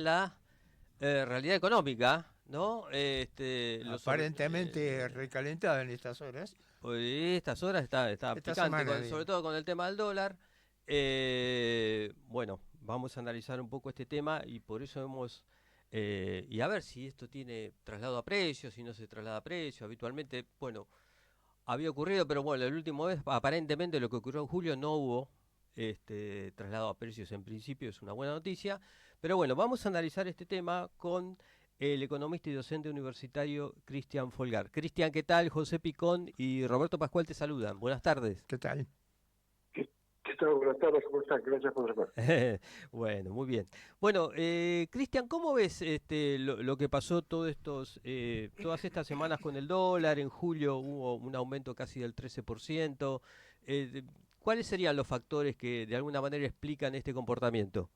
la realidad económica, ¿no? Aparentemente recalentada en estas horas. Estas horas está Esta picante, semana, sobre digo. todo con el tema del dólar. Bueno, vamos a analizar un poco este tema y por eso y a ver si esto tiene traslado a precios, si no se traslada a precios. Habitualmente, bueno, había ocurrido, pero bueno, la última vez, aparentemente lo que ocurrió en julio no hubo traslado a precios en principio, es una buena noticia. Pero bueno, vamos a analizar este tema con el economista y docente universitario Cristian Folgar. Cristian, ¿qué tal? José Picón y Roberto Pascual te saludan. Buenas tardes. ¿Qué tal? ¿Qué tal? Buenas tardes, ¿cómo están? Gracias por llamar. Bueno, muy bien. Bueno, Cristian, ¿cómo ves lo que pasó todas estas semanas con el dólar? En julio hubo un aumento casi del 13%. ¿Cuáles serían los factores que de alguna manera explican este comportamiento?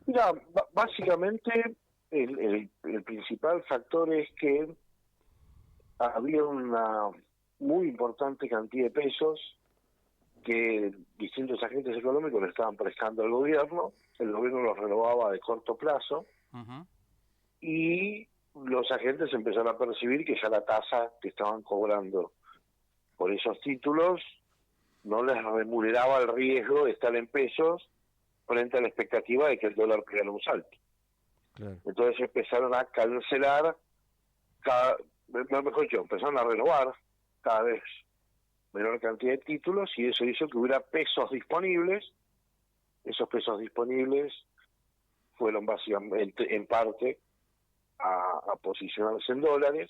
Mira, básicamente el principal factor es que había una muy importante cantidad de pesos que distintos agentes económicos le estaban prestando al gobierno, el gobierno los renovaba de corto plazo Ujú. y los agentes empezaron a percibir que ya la tasa que estaban cobrando por esos títulos no les remuneraba el riesgo de estar en pesos frente a la expectativa de que el dólar pegara un salto. Claro. Entonces empezaron a cancelar, mejor dicho, empezaron a renovar cada vez menor cantidad de títulos y eso hizo que hubiera pesos disponibles. Esos pesos disponibles fueron básicamente, en parte, a posicionarse en dólares.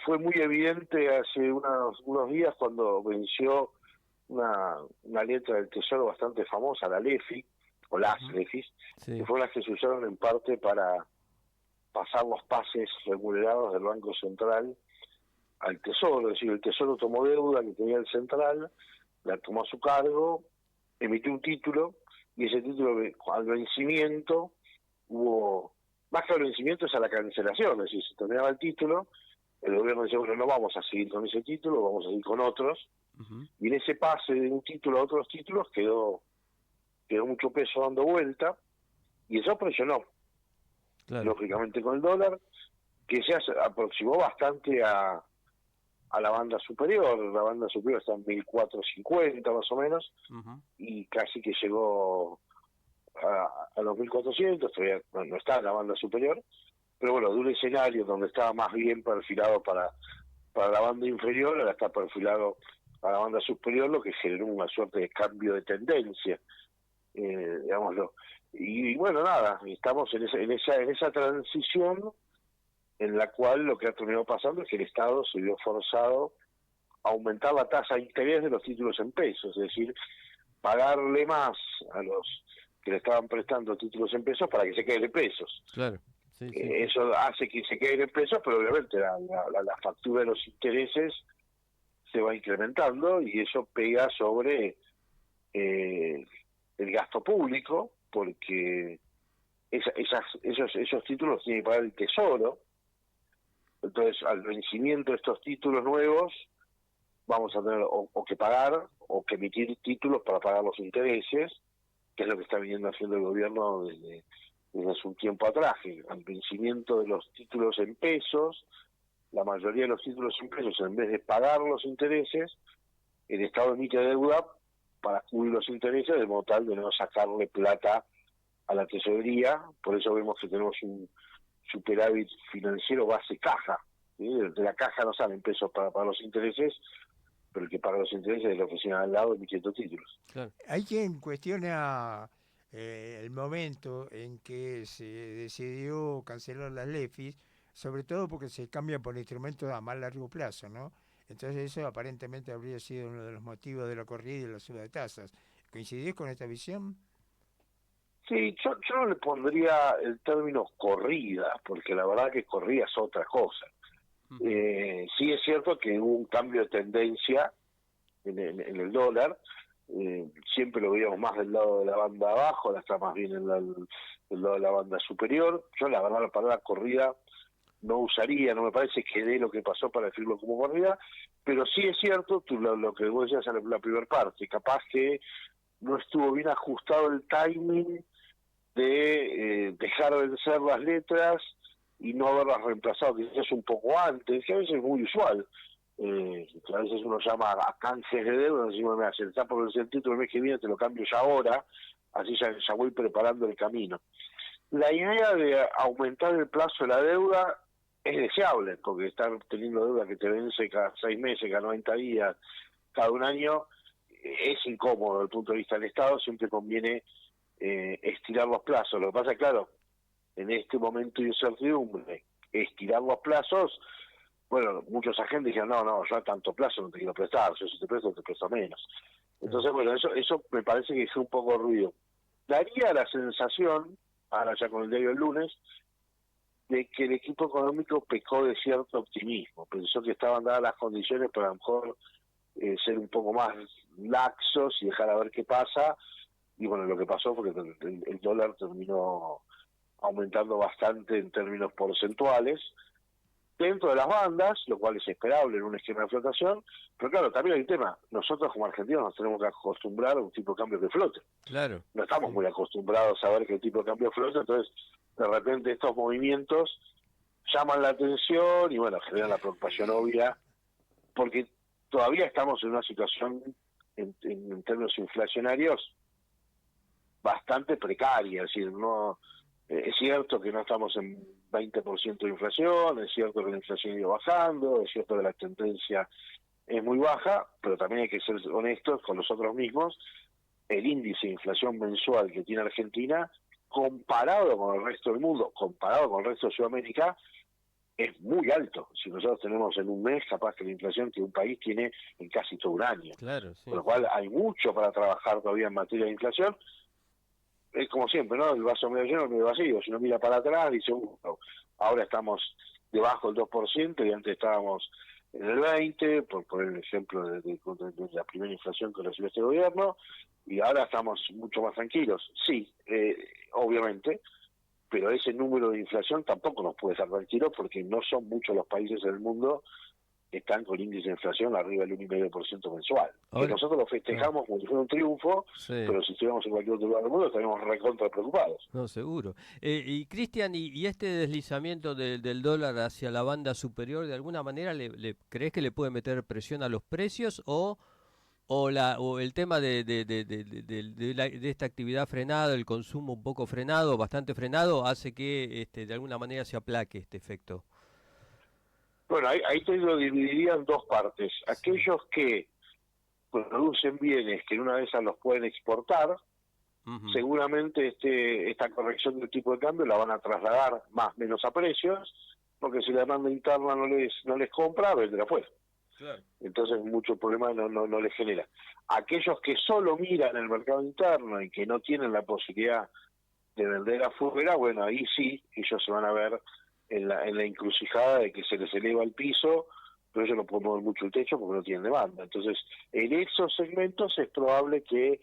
Fue muy evidente hace unos días cuando venció una letra del Tesoro bastante famosa, la LEFI, o las Ujú. LEFIs, que Sí. fueron las que se usaron en parte para pasar los pases remunerados del Banco Central al Tesoro. Es decir, el Tesoro tomó deuda que tenía el Central, la tomó a su cargo, emitió un título, y ese título al vencimiento hubo, más que al vencimiento es a la cancelación, es decir, se terminaba el título, el gobierno decía, bueno, no vamos a seguir con ese título, vamos a seguir con otros, Ujú. y en ese pase de un título a otros títulos quedó mucho peso dando vuelta, y eso presionó, Claro. lógicamente, con el dólar, que se aproximó bastante a la banda superior. La banda superior está en 1450 más o menos, Ujú. y casi que llegó a los 1400, todavía no está en la banda superior, pero bueno, de un escenario donde estaba más bien perfilado para la banda inferior, ahora está perfilado a la banda superior, lo que generó una suerte de cambio de tendencia, digámoslo. Y bueno, nada, estamos en esa transición en la cual lo que ha terminado pasando es que el Estado se vio forzado a aumentar la tasa de interés de los títulos en pesos, es decir, pagarle más a los que le estaban prestando títulos en pesos para que se queden en pesos. Claro. Sí, sí, sí. Eso hace que se queden en pesos, pero obviamente la factura de los intereses se va incrementando y eso pega sobre eh, el gasto público, porque esos títulos tiene que pagar el Tesoro. Entonces, al vencimiento de estos títulos nuevos, vamos a tener o que pagar o que emitir títulos para pagar los intereses, que es lo que está viniendo haciendo el gobierno desde hace un tiempo atrás, que al vencimiento de los títulos en pesos, la mayoría de los títulos en pesos, en vez de pagar los intereses, el Estado emite deuda para cubrir los intereses, de modo tal de no sacarle plata a la tesorería. Por eso vemos que tenemos un superávit financiero base caja, ¿sí? De la caja no salen pesos para pagar los intereses, pero el que paga los intereses es la oficina al lado emitiendo títulos. Claro. Hay quien cuestiona el momento en que se decidió cancelar las LEFIs, sobre todo porque se cambia por instrumentos a más largo plazo, ¿no? Entonces eso aparentemente habría sido uno de los motivos de la corrida y la suba de tasas. ¿Coincidís con esta visión? Sí, yo no le pondría el término corrida, porque la verdad que corrida es otra cosa. Ujú. Sí es cierto que hubo un cambio de tendencia en el dólar, siempre lo veíamos más del lado de la banda abajo, ahora está más bien del lado de la banda superior. Yo la verdad la palabra corrida no usaría, no me parece que dé lo que pasó para decirlo como corrida, pero sí es cierto, tú lo que vos decías en la primera parte, capaz que no estuvo bien ajustado el timing de dejar vencer las letras y no haberlas reemplazado quizás un poco antes, que a veces es muy usual. A veces uno llama a canjes de deuda, decimos, mira, se está por vencer el título el mes que viene, te lo cambio ya ahora, así ya voy preparando el camino. La idea de aumentar el plazo de la deuda es deseable, porque estar teniendo deuda que te vence cada 6 meses, cada 90 días, cada un año, es incómodo desde el punto de vista del Estado, siempre conviene estirar los plazos. Lo que pasa, claro, en este momento de incertidumbre, estirar los plazos, bueno, muchos agentes dijeron, no, yo a tanto plazo no te quiero prestar, yo si te presto menos. Entonces, bueno, eso me parece que es un poco ruido. Daría la sensación, ahora ya con el diario del lunes, de que el equipo económico pecó de cierto optimismo, pensó que estaban dadas las condiciones para a lo mejor ser un poco más laxos y dejar a ver qué pasa, y bueno, lo que pasó fue que el dólar terminó aumentando bastante en términos porcentuales, dentro de las bandas, lo cual es esperable en un esquema de flotación, pero claro, también hay un tema, nosotros como argentinos nos tenemos que acostumbrar a un tipo de cambio que flote. Claro. No estamos muy acostumbrados a ver que el tipo de cambio flota, entonces de repente estos movimientos llaman la atención y bueno, generan la preocupación obvia, porque todavía estamos en una situación en términos inflacionarios bastante precaria, es decir, no es cierto que no estamos en 20% de inflación, es cierto que la inflación ha ido bajando, es cierto que la tendencia es muy baja, pero también hay que ser honestos con nosotros mismos. El índice de inflación mensual que tiene Argentina, comparado con el resto del mundo, comparado con el resto de Sudamérica, es muy alto. Si nosotros tenemos en un mes, capaz que la inflación que un país tiene en casi todo un año. Claro, sí. Con lo cual hay mucho para trabajar todavía en materia de inflación. Es como siempre, ¿no? El vaso medio lleno, medio vacío. Si uno mira para atrás, dice, ahora estamos debajo del 2% y antes estábamos en el 20%, por poner el ejemplo de la primera inflación que recibió este gobierno, y ahora estamos mucho más tranquilos. Sí, obviamente, pero ese número de inflación tampoco nos puede dejar tranquilos porque no son muchos los países en el mundo que están con índice de inflación arriba del 1,5% mensual. Ahora, que nosotros lo festejamos como si fuera un triunfo, sí. pero si estuviéramos en cualquier otro lugar del mundo estaríamos recontra preocupados. No, seguro. Y Cristian, ¿y este deslizamiento del dólar hacia la banda superior, de alguna manera crees que le puede meter presión a los precios o el tema de esta actividad frenada, el consumo un poco frenado, bastante frenado, hace que de alguna manera se aplaque este efecto? Bueno, ahí te lo dividiría en dos partes. Sí. Aquellos que producen bienes que en una de esas los pueden exportar, seguramente esta corrección del tipo de cambio la van a trasladar más o menos a precios, porque si la demanda interna no les compra, vendrá afuera. Claro. Entonces mucho problema no les genera. Aquellos que solo miran el mercado interno y que no tienen la posibilidad de vender afuera, bueno, ahí sí, ellos se van a ver en la encrucijada de que se les eleva el piso, pero ellos no pueden mover mucho el techo porque no tienen demanda. Entonces, en esos segmentos es probable que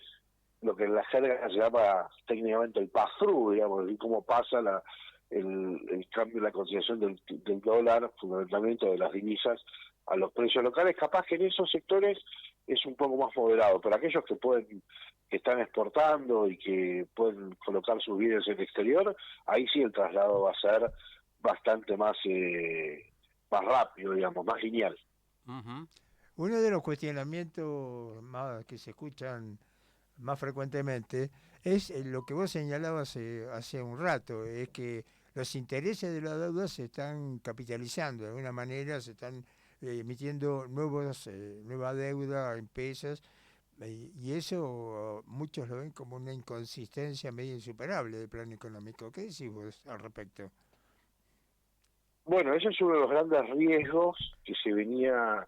lo que en la jerga se llama técnicamente el pass-through, digamos, y cómo pasa el cambio, la conciliación del dólar, fundamentalmente de las divisas, a los precios locales. Capaz que en esos sectores es un poco más moderado, pero aquellos que están exportando y que pueden colocar sus bienes en el exterior, ahí sí el traslado va a ser bastante más rápido, digamos, más lineal. Uno de los cuestionamientos más que se escuchan más frecuentemente es lo que vos señalabas hace un rato, es que los intereses de la deuda se están capitalizando, de alguna manera se están emitiendo nueva deuda en pesos, y eso muchos lo ven como una inconsistencia medio insuperable del plano económico. ¿Qué decís vos al respecto? Bueno, ese es uno de los grandes riesgos que se venía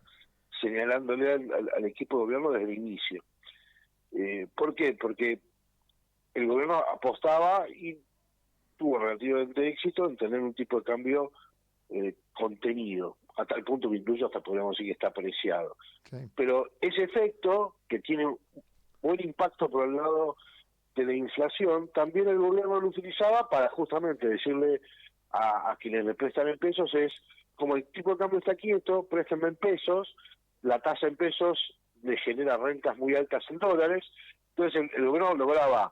señalándole al equipo de gobierno desde el inicio. ¿Por qué? Porque el gobierno apostaba y tuvo relativamente éxito en tener un tipo de cambio contenido, a tal punto que incluso hasta podríamos decir que está apreciado. Sí. Pero ese efecto, que tiene buen impacto por el lado de la inflación, también el gobierno lo utilizaba para justamente decirle a quienes le prestan en pesos es, como el tipo de cambio está quieto, préstenme en pesos, la tasa en pesos le genera rentas muy altas en dólares, entonces el gobierno lograba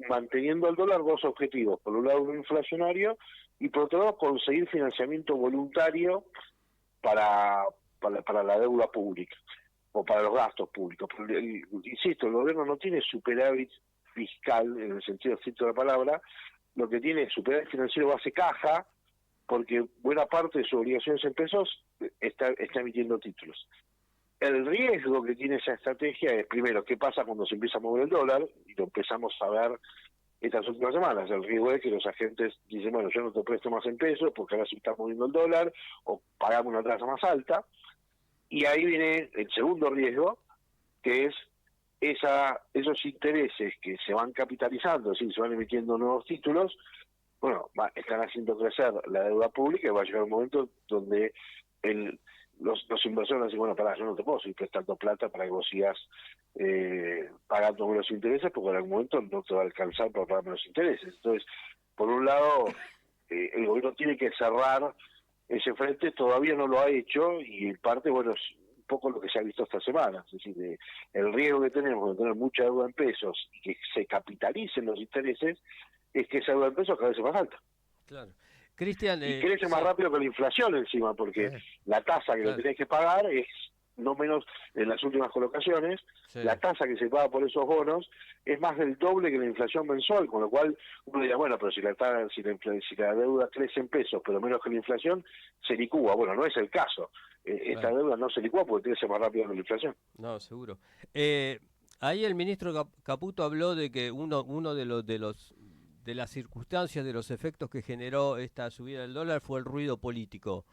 manteniendo al dólar dos objetivos: por un lado un inflacionario y por otro lado conseguir financiamiento voluntario para la deuda pública o para los gastos públicos. Insisto, el gobierno no tiene superávit fiscal en el sentido estricto de la palabra, lo que tiene es superávit financiero base caja, porque buena parte de sus obligaciones en pesos está emitiendo títulos. El riesgo que tiene esa estrategia es, primero, qué pasa cuando se empieza a mover el dólar, y lo empezamos a ver estas últimas semanas. El riesgo es que los agentes dicen, bueno, yo no te presto más en pesos porque ahora se está moviendo el dólar, o pagamos una tasa más alta. Y ahí viene el segundo riesgo, que es esos intereses que se van capitalizando, es decir, se van emitiendo nuevos títulos, bueno, están haciendo crecer la deuda pública, y va a llegar un momento donde los inversores dicen, bueno, pará, yo no te puedo seguir prestando plata para que vos sigas pagando los intereses, porque en algún momento no te va a alcanzar para pagar los intereses. Entonces, por un lado, el gobierno tiene que cerrar ese frente, todavía no lo ha hecho, y en parte, bueno, es un poco lo que se ha visto esta semana. Es decir, el riesgo que tenemos de tener mucha deuda en pesos y que se capitalicen los intereses es que esa deuda en pesos cada vez es más alta. Claro. Cristian, y crece más rápido que la inflación encima, porque la tasa que le tenés que pagar es no menos, en las últimas colocaciones, la tasa que se paga por esos bonos es más del doble que la inflación mensual, con lo cual uno dirá, bueno, pero si la deuda crece en pesos, pero menos que la inflación, se licúa. Bueno, no es el caso. Esta deuda no se licúa porque crece más rápido que la inflación. No, seguro. Ahí el ministro Caputo habló de que uno de las circunstancias, de los efectos que generó esta subida del dólar fue el ruido político.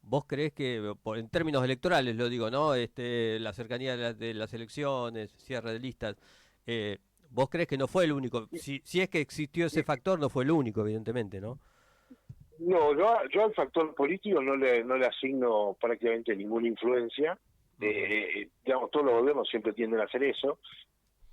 ¿Vos creés que, en términos electorales lo digo, ¿no? La cercanía de las elecciones, cierre de listas, ¿vos creés que no fue el único? Si es que existió ese factor, no fue el único, evidentemente, ¿no? No, yo al factor político no le asigno prácticamente ninguna influencia. Digamos, todos los gobiernos siempre tienden a hacer eso.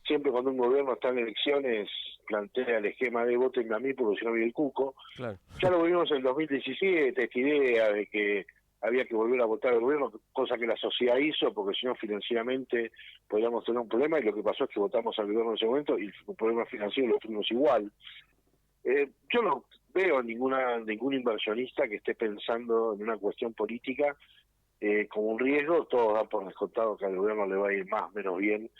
Siempre cuando un gobierno está en elecciones plantea el esquema de voten a mí porque si no viene el cuco. Claro. Ya lo vimos en el 2017, esta idea de que había que volver a votar al gobierno, cosa que la sociedad hizo, porque si no financieramente podríamos tener un problema, y lo que pasó es que votamos al gobierno en ese momento y el problema financiero lo tuvimos igual. Yo no veo ningún inversionista que esté pensando en una cuestión política como un riesgo. Todos dan por descontado que al gobierno le va a ir más o menos bien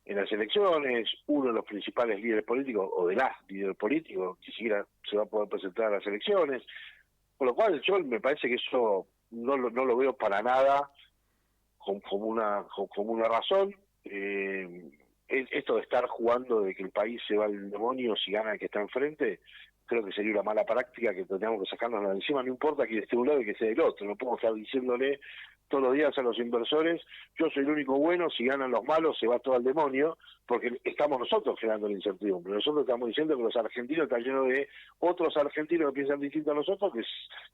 en las elecciones. Uno de los principales líderes políticos, o de las líderes políticos, ni siquiera se va a poder presentar a las elecciones, por lo cual yo me parece que eso no lo veo para nada como una razón. Esto de estar jugando de que el país se va al demonio si gana el que está enfrente, creo que sería una mala práctica que tendríamos que sacarnos de encima. No importa que esté de un lado y que sea del otro, no podemos estar diciéndole todos los días a los inversores, yo soy el único bueno, si ganan los malos se va todo al demonio, porque estamos nosotros generando la incertidumbre. Nosotros estamos diciendo que los argentinos están llenos de otros argentinos que piensan distinto a nosotros, que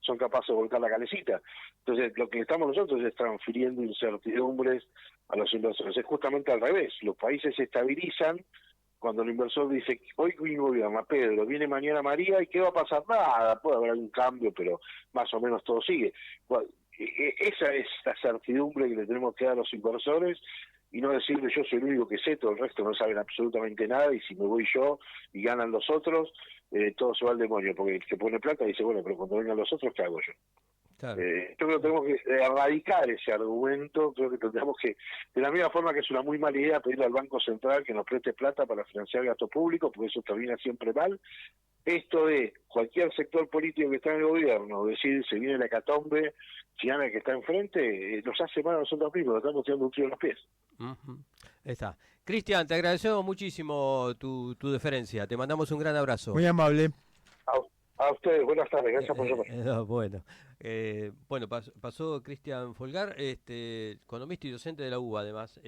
son capaces de volcar la calecita. Entonces, lo que estamos nosotros es transfiriendo incertidumbres a los inversores. Es justamente al revés. Los países se estabilizan cuando el inversor dice, hoy gobierna Pedro, viene mañana María, ¿y qué va a pasar? Nada, puede haber algún cambio, pero más o menos todo sigue. Esa es la certidumbre que le tenemos que dar a los inversores, y no decirle yo soy el único que sé, todo el resto no saben absolutamente nada, y si me voy yo y ganan los otros, todo se va al demonio, porque el que pone plata dice, bueno, pero cuando vengan los otros, ¿qué hago yo? Claro. Yo creo que tenemos que erradicar ese argumento. Creo que tendríamos que, de la misma forma que es una muy mala idea pedirle al Banco Central que nos preste plata para financiar gastos públicos, porque eso termina siempre mal. Esto de cualquier sector político que está en el gobierno, decir se viene la hecatombe, si gana el que está enfrente, nos hace mal a nosotros mismos, nos estamos tirando un tiro en los pies. Está. Cristian, te agradecemos muchísimo tu deferencia, te mandamos un gran abrazo. Muy amable. A ustedes, buenas tardes, gracias por llamar. Bueno, pasó Cristian Folgar, economista y docente de la UBA además.